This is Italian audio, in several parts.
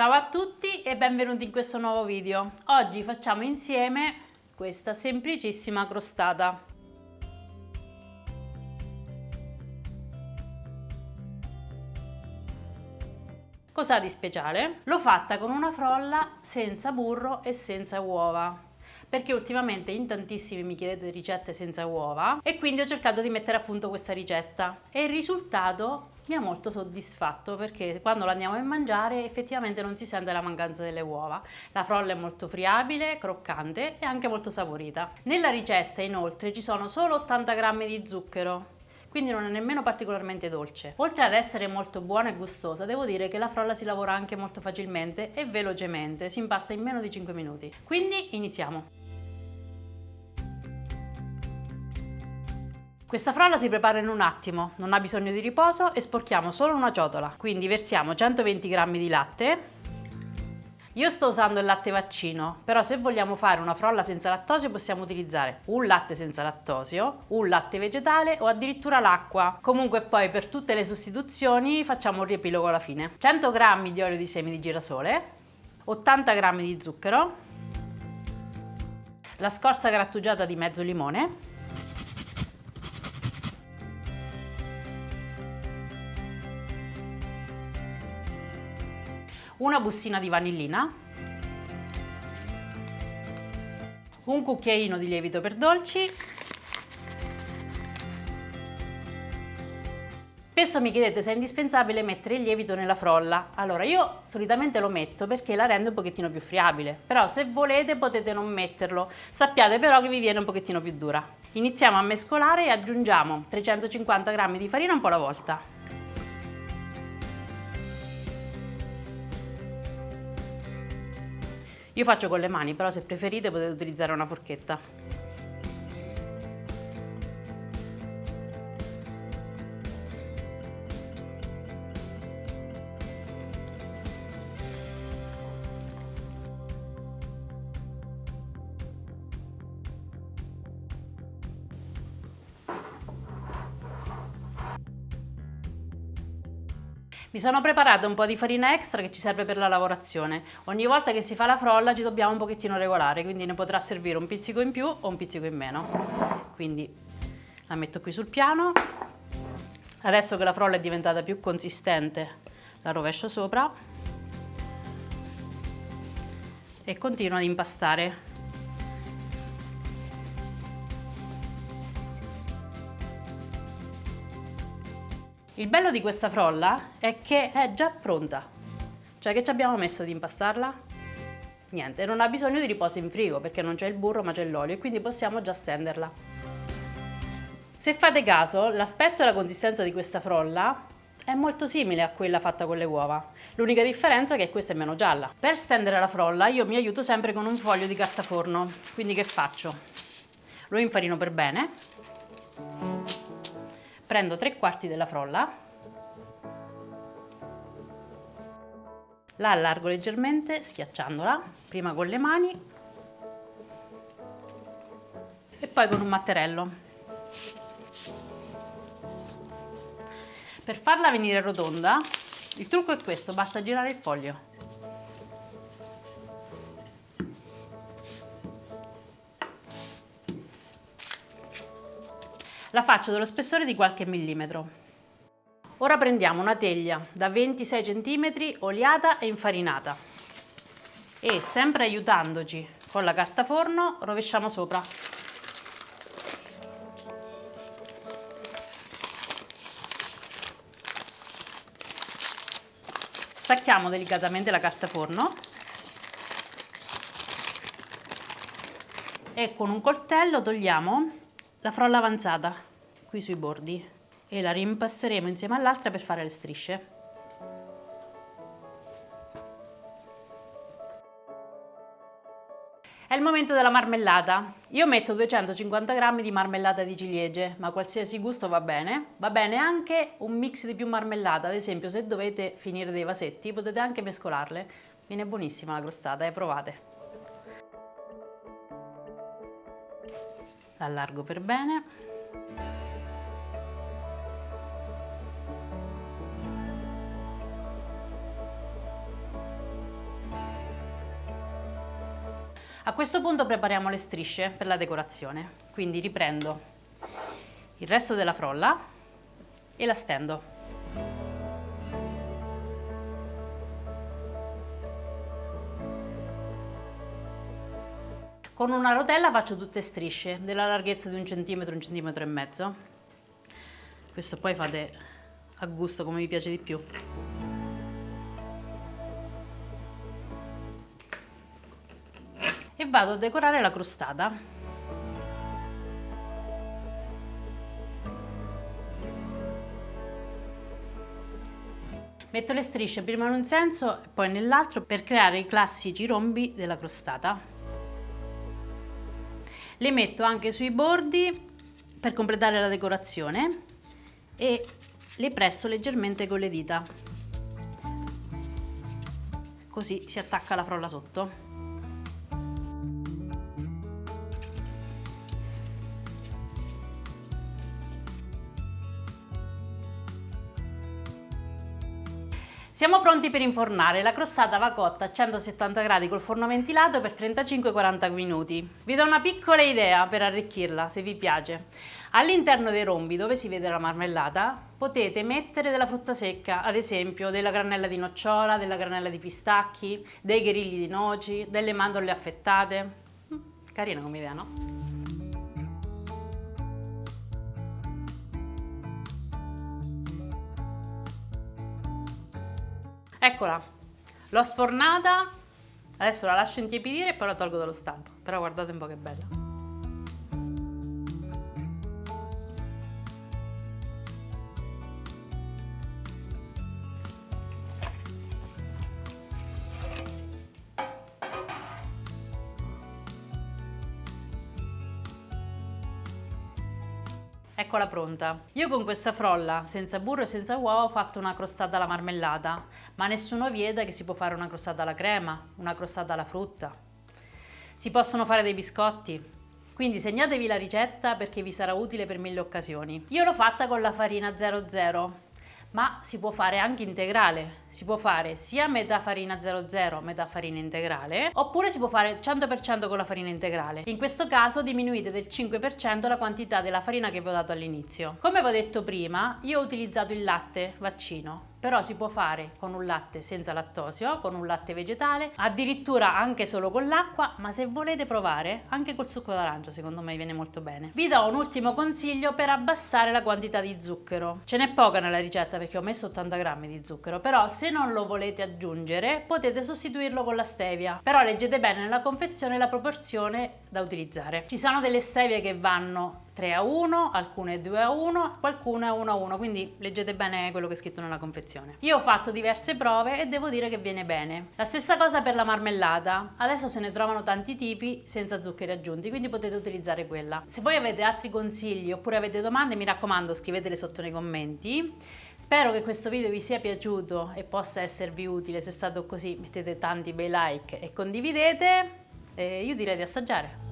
Ciao a tutti e benvenuti in questo nuovo video. Oggi facciamo insieme questa semplicissima crostata. Cos'ha di speciale? L'ho fatta con una frolla senza burro e senza uova, perché ultimamente in tantissimi mi chiedete ricette senza uova e quindi ho cercato di mettere a punto questa ricetta e il risultato mi ha molto soddisfatto, perché quando la andiamo a mangiare effettivamente non si sente la mancanza delle uova. La frolla è molto friabile, croccante e anche molto saporita. Nella ricetta inoltre ci sono solo 80 grammi di zucchero, quindi non è nemmeno particolarmente dolce. Oltre ad essere molto buona e gustosa, devo dire che la frolla si lavora anche molto facilmente e velocemente, si impasta in meno di 5 minuti. Quindi iniziamo! Questa frolla si prepara in un attimo, non ha bisogno di riposo e sporchiamo solo una ciotola. Quindi versiamo 120 g di latte. Io sto usando il latte vaccino, però se vogliamo fare una frolla senza lattosio possiamo utilizzare un latte senza lattosio, un latte vegetale o addirittura l'acqua. Comunque poi per tutte le sostituzioni facciamo un riepilogo alla fine. 100 g di olio di semi di girasole, 80 g di zucchero, la scorza grattugiata di mezzo limone, una bustina di vanillina, un cucchiaino di lievito per dolci. Spesso mi chiedete se è indispensabile mettere il lievito nella frolla. Allora io solitamente lo metto perché la rende un pochettino più friabile, però se volete potete non metterlo, sappiate però che vi viene un pochettino più dura. Iniziamo a mescolare e aggiungiamo 350 g di farina un po' alla volta. Io faccio con le mani, però se preferite potete utilizzare una forchetta. Mi sono preparata un po' di farina extra che ci serve per la lavorazione. Ogni volta che si fa la frolla ci dobbiamo un pochettino regolare, quindi ne potrà servire un pizzico in più o un pizzico in meno. Quindi la metto qui sul piano. Adesso che la frolla è diventata più consistente, la rovescio sopra e continuo ad impastare. Il bello di questa frolla è che è già pronta, cioè che ci abbiamo messo ad impastarla? Niente, non ha bisogno di riposo in frigo perché non c'è il burro ma c'è l'olio e quindi possiamo già stenderla. Se fate caso, l'aspetto e la consistenza di questa frolla è molto simile a quella fatta con le uova, l'unica differenza è che questa è meno gialla. Per stendere la frolla io mi aiuto sempre con un foglio di carta forno, quindi che faccio? Lo infarino per bene. Prendo 3/4 della frolla, la allargo leggermente schiacciandola, prima con le mani e poi con un matterello. Per farla venire rotonda, il trucco è questo, basta girare il foglio. La faccio dello spessore di qualche millimetro. Ora prendiamo una teglia da 26 cm oliata e infarinata e sempre aiutandoci con la carta forno rovesciamo sopra. Stacchiamo delicatamente la carta forno e con un coltello togliamo la frolla avanzata qui sui bordi e la rimpasteremo insieme all'altra per fare le strisce. È il momento della marmellata. Io metto 250 g di marmellata di ciliegie, ma qualsiasi gusto va bene anche un mix di più marmellata, ad esempio se dovete finire dei vasetti potete anche mescolarle, viene buonissima la crostata, provate. La allargo per bene. A questo punto prepariamo le strisce per la decorazione, quindi riprendo il resto della frolla e la stendo. Con una rotella faccio tutte strisce della larghezza di 1 centimetro, 1,5 centimetri. Questo poi fate a gusto come vi piace di più. E vado a decorare la crostata. Metto le strisce prima in un senso e poi nell'altro per creare i classici rombi della crostata. Le metto anche sui bordi per completare la decorazione e le presso leggermente con le dita, così si attacca la frolla sotto. Siamo pronti per infornare, la crostata va cotta a 170 gradi col forno ventilato per 35-40 minuti. Vi do una piccola idea per arricchirla, se vi piace. All'interno dei rombi, dove si vede la marmellata, potete mettere della frutta secca, ad esempio della granella di nocciola, della granella di pistacchi, dei grilli di noci, delle mandorle affettate. Carina come idea, no? Eccola, l'ho sfornata, adesso la lascio intiepidire e poi la tolgo dallo stampo, però guardate un po' che bella. Eccola pronta. Io con questa frolla, senza burro e senza uova, ho fatto una crostata alla marmellata, ma nessuno vieta che si può fare una crostata alla crema, una crostata alla frutta. Si possono fare dei biscotti, quindi segnatevi la ricetta perché vi sarà utile per 1000 occasioni. Io l'ho fatta con la farina 00, ma si può fare anche integrale. Si può fare sia metà farina 00, metà farina integrale, oppure si può fare 100% con la farina integrale. In questo caso diminuite del 5% la quantità della farina che vi ho dato all'inizio. Come vi ho detto prima, io ho utilizzato il latte vaccino, però si può fare con un latte senza lattosio, con un latte vegetale, addirittura anche solo con l'acqua, ma se volete provare anche col succo d'arancia, secondo me viene molto bene. Vi do un ultimo consiglio per abbassare la quantità di zucchero. Ce n'è poca nella ricetta perché ho messo 80 grammi di zucchero, però se non lo volete aggiungere potete sostituirlo con la stevia, però leggete bene nella confezione la proporzione da utilizzare. Ci sono delle stevie che vanno 3:1, alcune 2:1, qualcuna 1:1, quindi leggete bene quello che è scritto nella confezione. Io ho fatto diverse prove e devo dire che viene bene. La stessa cosa per la marmellata, adesso se ne trovano tanti tipi senza zuccheri aggiunti, quindi potete utilizzare quella. Se voi avete altri consigli oppure avete domande, mi raccomando scrivetele sotto nei commenti. Spero che questo video vi sia piaciuto e possa esservi utile. Se è stato così mettete tanti bei like e condividete e io direi di assaggiare.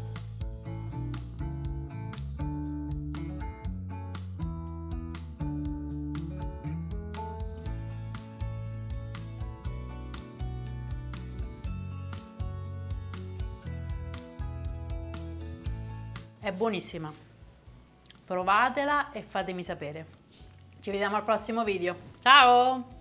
È buonissima, provatela e fatemi sapere. Ci vediamo al prossimo video. Ciao!